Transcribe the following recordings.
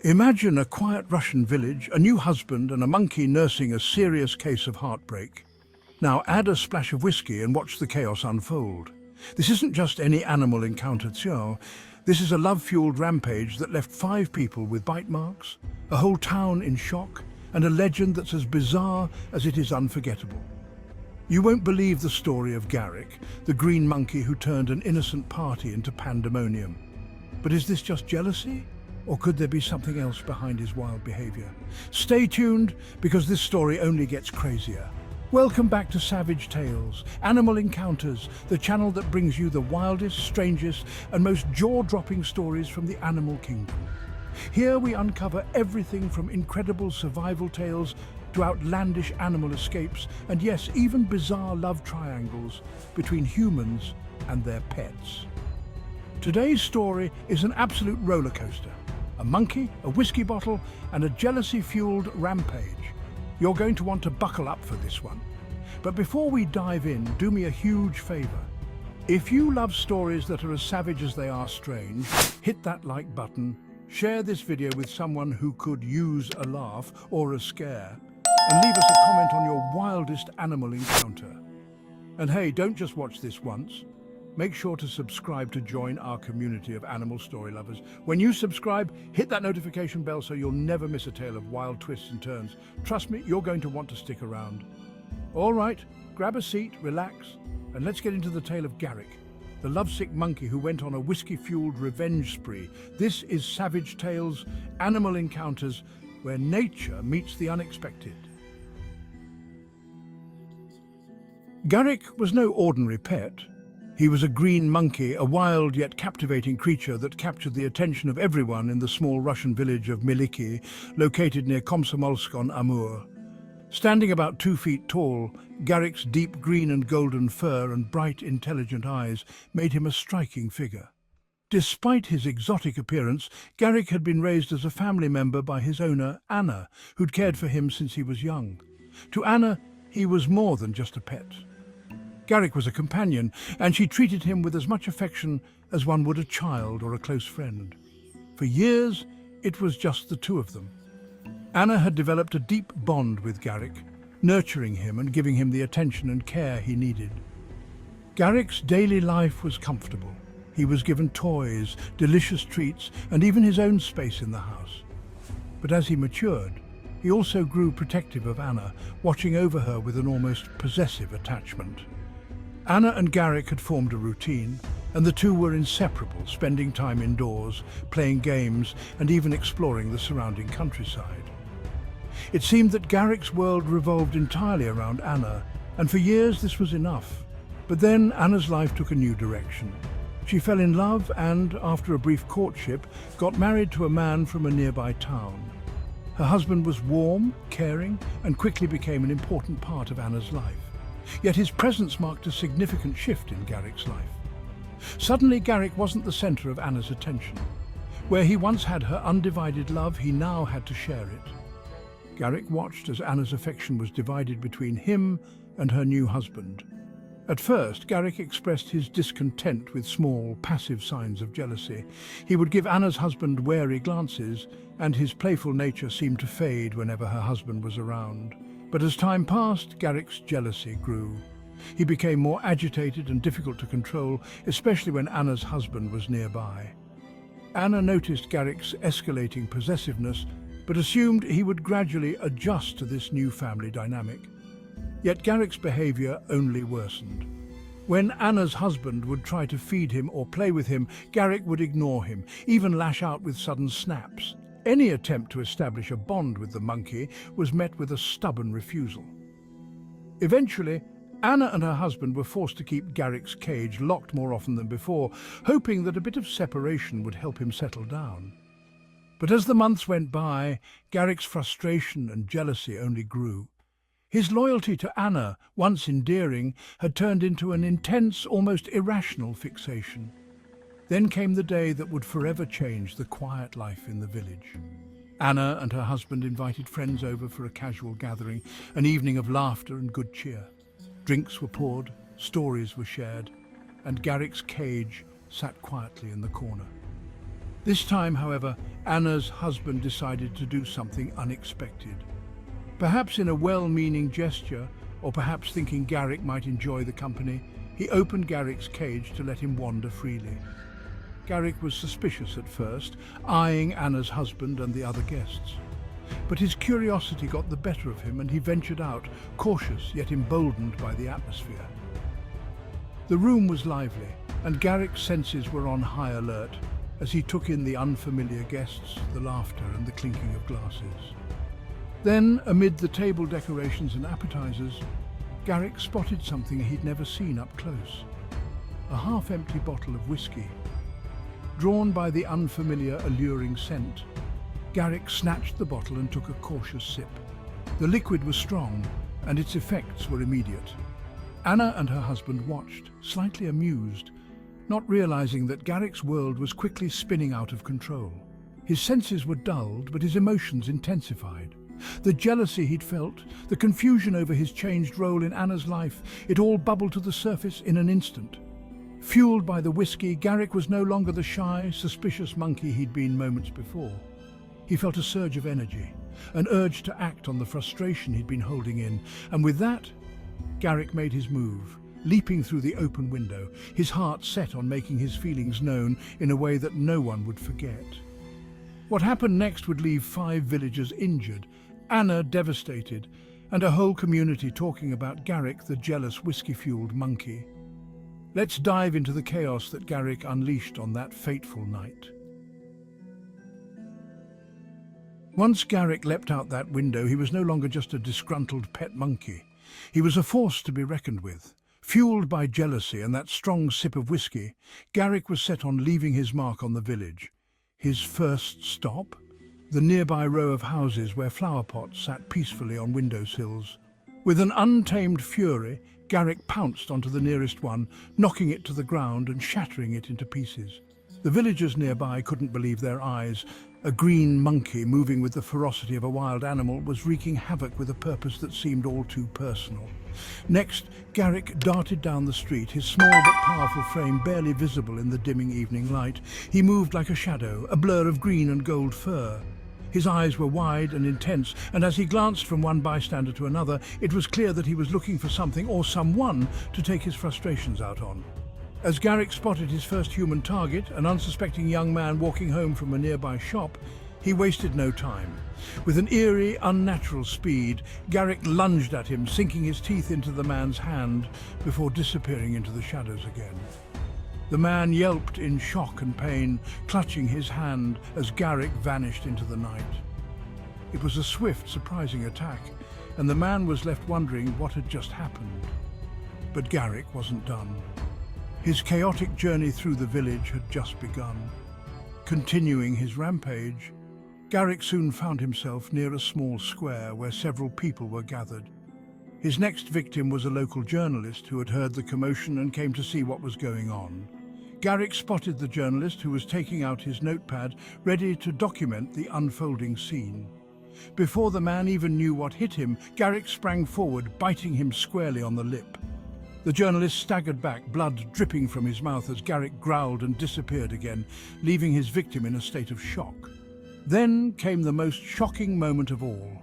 Imagine a quiet Russian village, a new husband and a monkey nursing a serious case of heartbreak. Now add a splash of whiskey and watch the chaos unfold. This isn't just any animal encounter, Xiao. This is a love-fueled rampage that left 5 people with bite marks, a whole town in shock, and a legend that's as bizarre as it is unforgettable. You won't believe the story of Garrick, the green monkey who turned an innocent party into pandemonium. But is this just jealousy? Or could there be something else behind his wild behavior? Stay tuned, because this story only gets crazier. Welcome back to Savage Tales, Animal Encounters, the channel that brings you the wildest, strangest, and most jaw-dropping stories from the animal kingdom. Here we uncover everything from incredible survival tales to outlandish animal escapes, and yes, even bizarre love triangles between humans and their pets. Today's story is an absolute roller coaster. A monkey, a whiskey bottle, and a jealousy-fueled rampage. You're going to want to buckle up for this one. But before we dive in, do me a huge favor. If you love stories that are as savage as they are strange, hit that like button, share this video with someone who could use a laugh or a scare, and leave us a comment on your wildest animal encounter. And hey, don't just watch this once. Make sure to subscribe to join our community of animal story lovers. When you subscribe, hit that notification bell so you'll never miss a tale of wild twists and turns. Trust me, you're going to want to stick around. All right, grab a seat, relax, and let's get into the tale of Garrick, the lovesick monkey who went on a whiskey-fueled revenge spree. This is Savage Tales, Animal Encounters, where nature meets the unexpected. Garrick was no ordinary pet. He was a green monkey, a wild yet captivating creature that captured the attention of everyone in the small Russian village of Miliki, located near Komsomolsk-on-Amur. Standing about 2 feet tall, Garrick's deep green and golden fur and bright, intelligent eyes made him a striking figure. Despite his exotic appearance, Garrick had been raised as a family member by his owner, Anna, who'd cared for him since he was young. To Anna, he was more than just a pet. Garrick was a companion, and she treated him with as much affection as one would a child or a close friend. For years, it was just the two of them. Anna had developed a deep bond with Garrick, nurturing him and giving him the attention and care he needed. Garrick's daily life was comfortable. He was given toys, delicious treats, and even his own space in the house. But as he matured, he also grew protective of Anna, watching over her with an almost possessive attachment. Anna and Garrick had formed a routine, and the two were inseparable, spending time indoors, playing games, and even exploring the surrounding countryside. It seemed that Garrick's world revolved entirely around Anna, and for years this was enough. But then Anna's life took a new direction. She fell in love and, after a brief courtship, got married to a man from a nearby town. Her husband was warm, caring, and quickly became an important part of Anna's life. Yet his presence marked a significant shift in Garrick's life. Suddenly, Garrick wasn't the center of Anna's attention. Where he once had her undivided love, he now had to share it. Garrick watched as Anna's affection was divided between him and her new husband. At first, Garrick expressed his discontent with small, passive signs of jealousy. He would give Anna's husband wary glances, and his playful nature seemed to fade whenever her husband was around. But as time passed, Garrick's jealousy grew. He became more agitated and difficult to control, especially when Anna's husband was nearby. Anna noticed Garrick's escalating possessiveness, but assumed he would gradually adjust to this new family dynamic. Yet Garrick's behavior only worsened. When Anna's husband would try to feed him or play with him, Garrick would ignore him, even lash out with sudden snaps. Any attempt to establish a bond with the monkey was met with a stubborn refusal. Eventually, Anna and her husband were forced to keep Garrick's cage locked more often than before, hoping that a bit of separation would help him settle down. But as the months went by, Garrick's frustration and jealousy only grew. His loyalty to Anna, once endearing, had turned into an intense, almost irrational fixation. Then came the day that would forever change the quiet life in the village. Anna and her husband invited friends over for a casual gathering, an evening of laughter and good cheer. Drinks were poured, stories were shared, and Garrick's cage sat quietly in the corner. This time, however, Anna's husband decided to do something unexpected. Perhaps in a well-meaning gesture, or perhaps thinking Garrick might enjoy the company, he opened Garrick's cage to let him wander freely. Garrick was suspicious at first, eyeing Anna's husband and the other guests. But his curiosity got the better of him and he ventured out, cautious yet emboldened by the atmosphere. The room was lively, and Garrick's senses were on high alert as he took in the unfamiliar guests, the laughter and the clinking of glasses. Then, amid the table decorations and appetizers, Garrick spotted something he'd never seen up close. A half-empty bottle of whiskey. Drawn by the unfamiliar, alluring scent, Garrick snatched the bottle and took a cautious sip. The liquid was strong, and its effects were immediate. Anna and her husband watched, slightly amused, not realizing that Garrick's world was quickly spinning out of control. His senses were dulled, but his emotions intensified. The jealousy he'd felt, the confusion over his changed role in Anna's life, it all bubbled to the surface in an instant. Fueled by the whiskey, Garrick was no longer the shy, suspicious monkey he'd been moments before. He felt a surge of energy, an urge to act on the frustration he'd been holding in, and with that, Garrick made his move, leaping through the open window, his heart set on making his feelings known in a way that no one would forget. What happened next would leave 5 villagers injured, Anna devastated, and a whole community talking about Garrick, the jealous whiskey-fueled monkey. Let's dive into the chaos that Garrick unleashed on that fateful night. Once Garrick leapt out that window, he was no longer just a disgruntled pet monkey. He was a force to be reckoned with. Fueled by jealousy and that strong sip of whiskey, Garrick was set on leaving his mark on the village. His first stop? The nearby row of houses where flower pots sat peacefully on windowsills. With an untamed fury, Garrick pounced onto the nearest one, knocking it to the ground and shattering it into pieces. The villagers nearby couldn't believe their eyes. A green monkey, moving with the ferocity of a wild animal, was wreaking havoc with a purpose that seemed all too personal. Next, Garrick darted down the street, his small but powerful frame barely visible in the dimming evening light. He moved like a shadow, a blur of green and gold fur. His eyes were wide and intense, and as he glanced from one bystander to another, it was clear that he was looking for something or someone to take his frustrations out on. As Garrick spotted his first human target, an unsuspecting young man walking home from a nearby shop, he wasted no time. With an eerie, unnatural speed, Garrick lunged at him, sinking his teeth into the man's hand before disappearing into the shadows again. The man yelped in shock and pain, clutching his hand as Garrick vanished into the night. It was a swift, surprising attack, and the man was left wondering what had just happened. But Garrick wasn't done. His chaotic journey through the village had just begun. Continuing his rampage, Garrick soon found himself near a small square where several people were gathered. His next victim was a local journalist who had heard the commotion and came to see what was going on. Garrick spotted the journalist, who was taking out his notepad, ready to document the unfolding scene. Before the man even knew what hit him, Garrick sprang forward, biting him squarely on the lip. The journalist staggered back, blood dripping from his mouth as Garrick growled and disappeared again, leaving his victim in a state of shock. Then came the most shocking moment of all.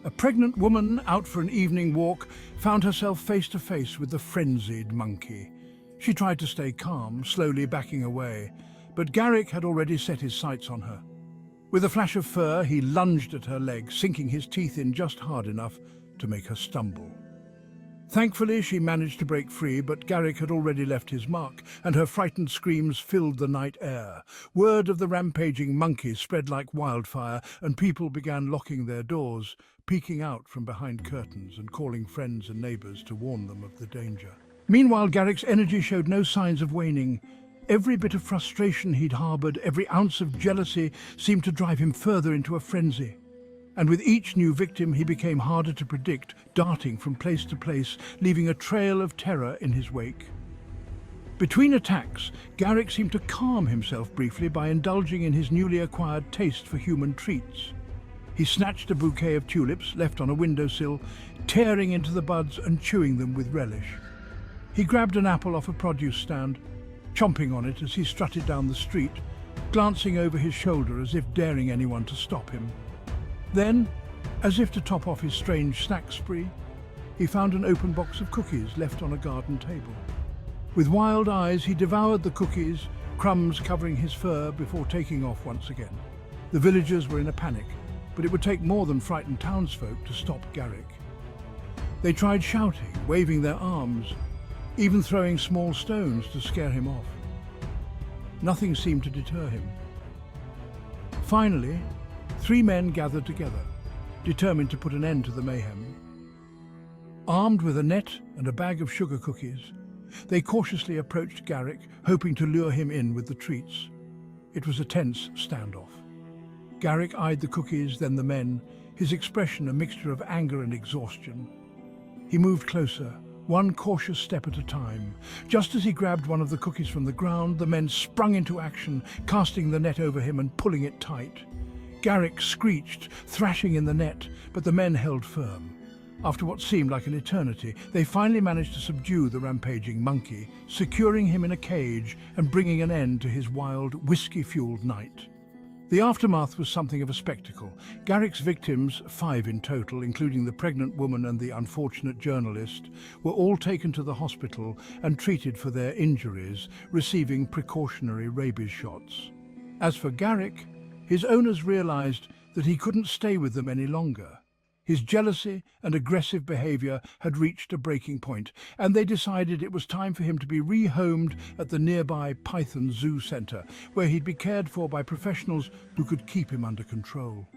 A pregnant woman out for an evening walk found herself face to face with the frenzied monkey. She tried to stay calm, slowly backing away, but Garrick had already set his sights on her. With a flash of fur, he lunged at her leg, sinking his teeth in just hard enough to make her stumble. Thankfully, she managed to break free, but Garrick had already left his mark, and her frightened screams filled the night air. Word of the rampaging monkey spread like wildfire, and people began locking their doors, peeking out from behind curtains and calling friends and neighbours to warn them of the danger. Meanwhile, Garrick's energy showed no signs of waning. Every bit of frustration he'd harboured, every ounce of jealousy seemed to drive him further into a frenzy. And with each new victim, he became harder to predict, darting from place to place, leaving a trail of terror in his wake. Between attacks, Garrick seemed to calm himself briefly by indulging in his newly acquired taste for human treats. He snatched a bouquet of tulips left on a windowsill, tearing into the buds and chewing them with relish. He grabbed an apple off a produce stand, chomping on it as he strutted down the street, glancing over his shoulder as if daring anyone to stop him. Then, as if to top off his strange snack spree, he found an open box of cookies left on a garden table. With wild eyes, he devoured the cookies, crumbs covering his fur before taking off once again. The villagers were in a panic, but it would take more than frightened townsfolk to stop Garrick. They tried shouting, waving their arms, even throwing small stones to scare him off. Nothing seemed to deter him. Finally, 3 men gathered together, determined to put an end to the mayhem. Armed with a net and a bag of sugar cookies, they cautiously approached Garrick, hoping to lure him in with the treats. It was a tense standoff. Garrick eyed the cookies, then the men, his expression a mixture of anger and exhaustion. He moved closer, one cautious step at a time. Just as he grabbed one of the cookies from the ground, the men sprung into action, casting the net over him and pulling it tight. Garrick screeched, thrashing in the net, but the men held firm. After what seemed like an eternity, they finally managed to subdue the rampaging monkey, securing him in a cage and bringing an end to his wild, whiskey-fueled night. The aftermath was something of a spectacle. Garrick's victims, 5 in total, including the pregnant woman and the unfortunate journalist, were all taken to the hospital and treated for their injuries, receiving precautionary rabies shots. As for Garrick, his owners realized that he couldn't stay with them any longer. His jealousy and aggressive behavior had reached a breaking point, and they decided it was time for him to be rehomed at the nearby Python Zoo Center, where he'd be cared for by professionals who could keep him under control.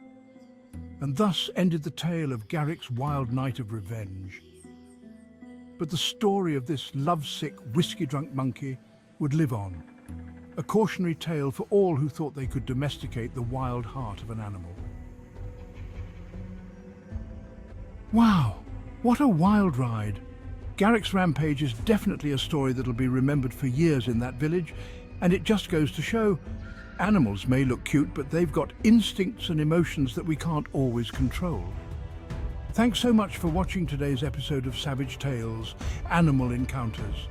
And thus ended the tale of Garrick's wild night of revenge. But the story of this lovesick, whiskey-drunk monkey would live on, a cautionary tale for all who thought they could domesticate the wild heart of an animal. Wow, what a wild ride. Garrick's Rampage is definitely a story that'll be remembered for years in that village, and it just goes to show, animals may look cute, but they've got instincts and emotions that we can't always control. Thanks so much for watching today's episode of Savage Tales, Animal Encounters.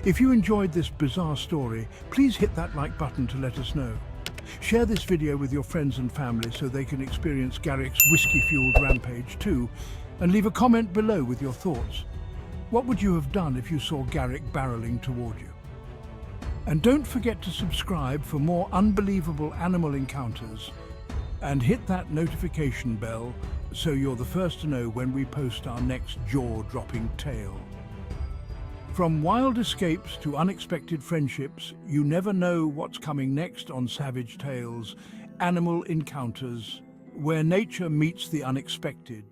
If you enjoyed this bizarre story, please hit that like button to let us know. Share this video with your friends and family so they can experience Garrick's whiskey-fueled rampage too, and leave a comment below with your thoughts. What would you have done if you saw Garrick barreling toward you? And don't forget to subscribe for more unbelievable animal encounters, and hit that notification bell so you're the first to know when we post our next jaw-dropping tale. From wild escapes to unexpected friendships, you never know what's coming next on Savage Tales, Animal Encounters, where nature meets the unexpected.